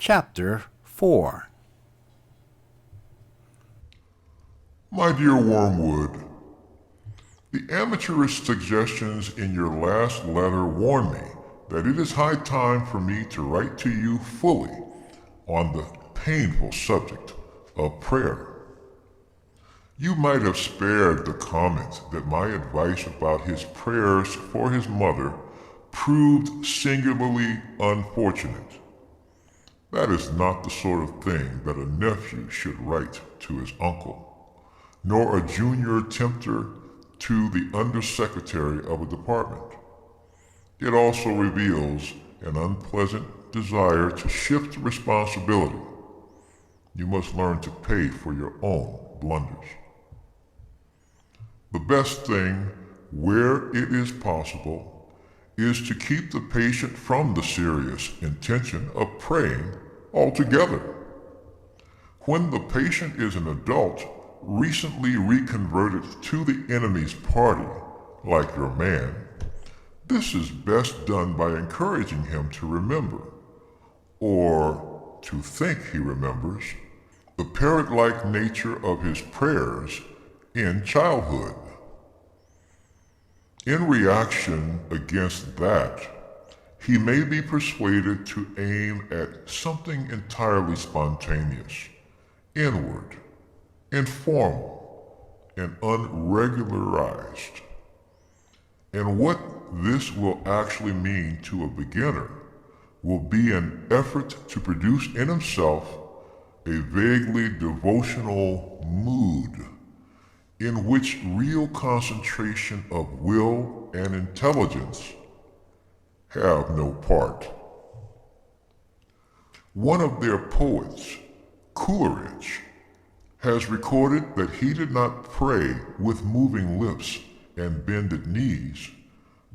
Chapter 4. My dear Wormwood, the amateurish suggestions in your last letter warn me that it is high time for me to write to you fully on the painful subject of prayer. You might have spared the comment that my advice about his prayers for his mother proved singularly unfortunate. That is not the sort of thing that a nephew should write to his uncle, nor a junior tempter to the undersecretary of a department. It also reveals an unpleasant desire to shift responsibility. You must learn to pay for your own blunders. The best thing, where it is possible, is to keep the patient from the serious intention of praying altogether. When the patient is an adult, recently reconverted to the enemy's party, like your man, this is best done by encouraging him to remember, or to think he remembers, the parrot-like nature of his prayers in childhood. In reaction against that, he may be persuaded to aim at something entirely spontaneous, inward, informal, and unregularized. And what this will actually mean to a beginner will be an effort to produce in himself a vaguely devotional mood in which real concentration of will and intelligence have no part. One of their poets, Coleridge, has recorded that he did not pray with moving lips and bended knees,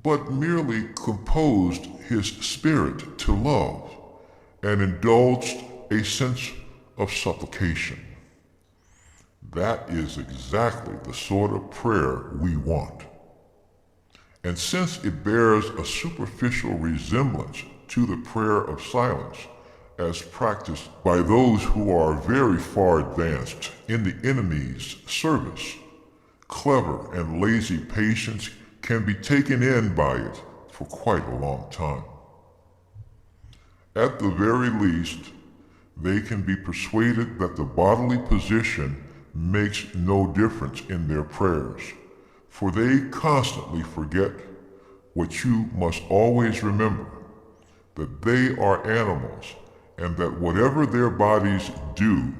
but merely composed his spirit to love and indulged a sense of supplication. That is exactly the sort of prayer we want. And since it bears a superficial resemblance to the prayer of silence as practiced by those who are very far advanced in the enemy's service, clever and lazy patients can be taken in by it for quite a long time. At the very least, they can be persuaded that the bodily position makes no difference in their prayers, for they constantly forget what you must always remember, that they are animals and that whatever their bodies do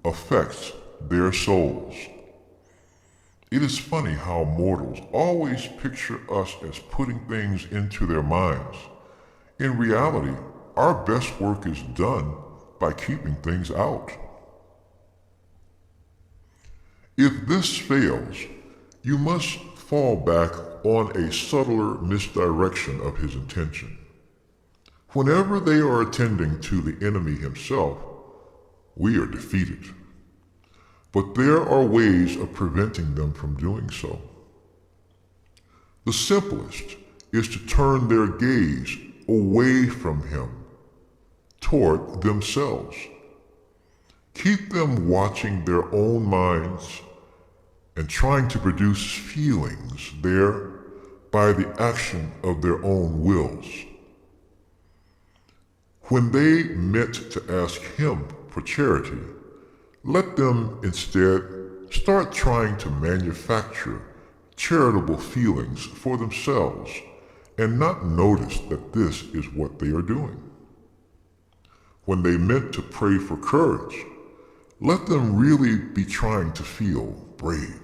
affects their souls. It is funny how mortals always picture us as putting things into their minds. In reality, our best work is done by keeping things out. If this fails, you must fall back on a subtler misdirection of his intention. Whenever they are attending to the enemy himself, we are defeated. But there are ways of preventing them from doing so. The simplest is to turn their gaze away from him, toward themselves. Keep them watching their own minds and trying to produce feelings there by the action of their own wills. When they meant to ask him for charity, let them instead start trying to manufacture charitable feelings for themselves and not notice that this is what they are doing. When they meant to pray for courage, let them really be trying to feel brave.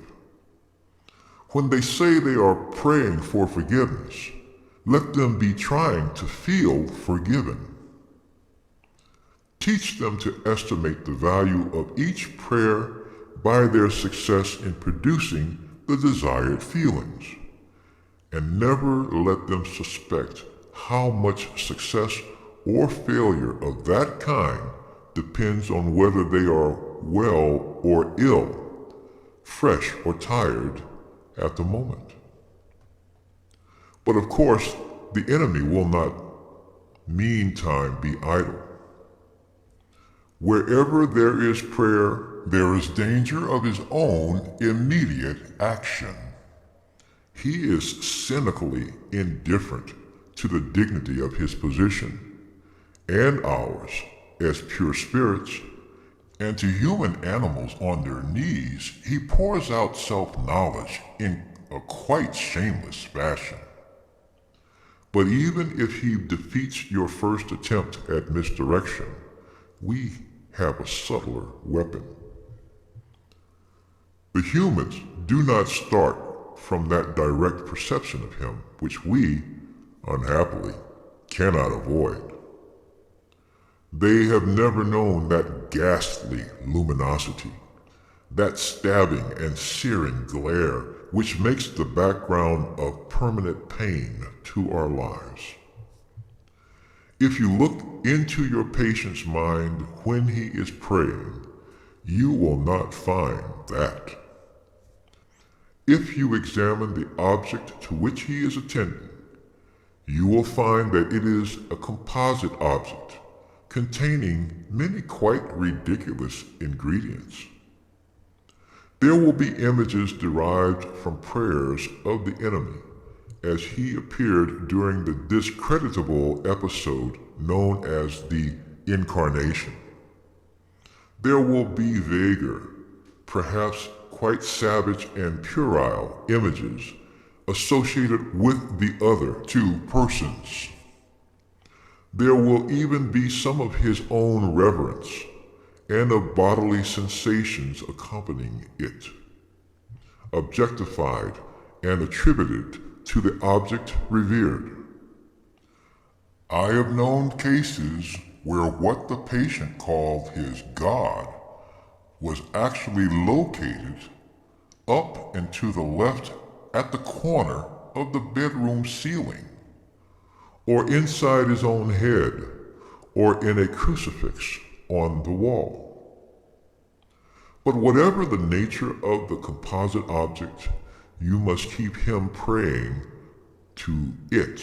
When they say they are praying for forgiveness, let them be trying to feel forgiven. Teach them to estimate the value of each prayer by their success in producing the desired feelings, and never let them suspect how much success or failure of that kind depends on whether they are well or ill, fresh or tired at the moment. But of course, the enemy will not meantime be idle. Wherever there is prayer, there is danger of his own immediate action. He is cynically indifferent to the dignity of his position and ours as pure spirits, and to human animals on their knees, he pours out self-knowledge in a quite shameless fashion. But even if he defeats your first attempt at misdirection, we have a subtler weapon. The humans do not start from that direct perception of him, which we, unhappily, cannot avoid. They have never known that ghastly luminosity, that stabbing and searing glare which makes the background of permanent pain to our lives. If you look into your patient's mind when he is praying, you will not find that. If you examine the object to which he is attending, you will find that it is a composite object containing many quite ridiculous ingredients. There will be images derived from prayers of the enemy as he appeared during the discreditable episode known as the Incarnation. There will be vaguer, perhaps quite savage and puerile images associated with the other two persons. There will even be some of his own reverence and of bodily sensations accompanying it, objectified and attributed to the object revered. I have known cases where what the patient called his God was actually located up and to the left at the corner of the bedroom ceiling, or inside his own head, or in a crucifix on the wall. But whatever the nature of the composite object, you must keep him praying to it,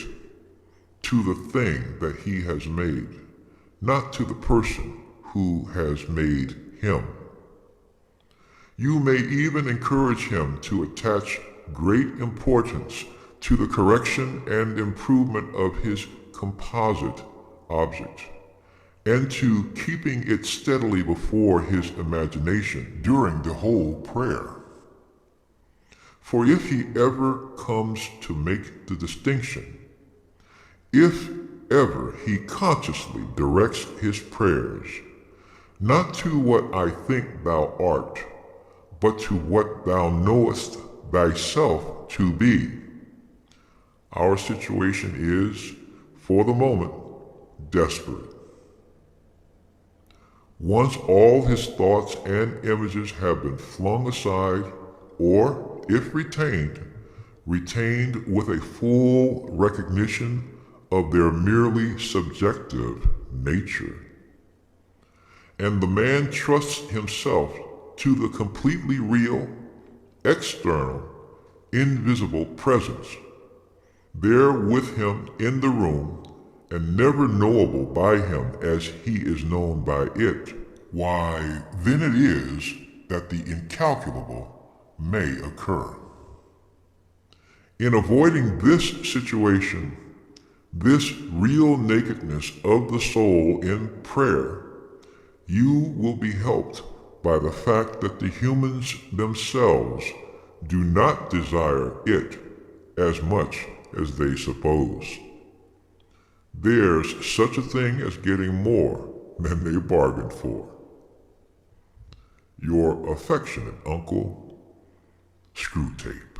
to the thing that he has made, not to the person who has made him. You may even encourage him to attach great importance to the correction and improvement of his composite object, and to keeping it steadily before his imagination during the whole prayer. For if he ever comes to make the distinction, if ever he consciously directs his prayers, not to what I think thou art, but to what thou knowest thyself to be, our situation is, for the moment, desperate. Once all his thoughts and images have been flung aside, or, if retained with a full recognition of their merely subjective nature, and the man trusts himself to the completely real, external, invisible presence, there with him in the room, and never knowable by him as he is known by it, why, then it is that the incalculable may occur. In avoiding this situation, this real nakedness of the soul in prayer, you will be helped by the fact that the humans themselves do not desire it as much as they suppose. There's such a thing as getting more than they bargained for. Your affectionate uncle, Screwtape.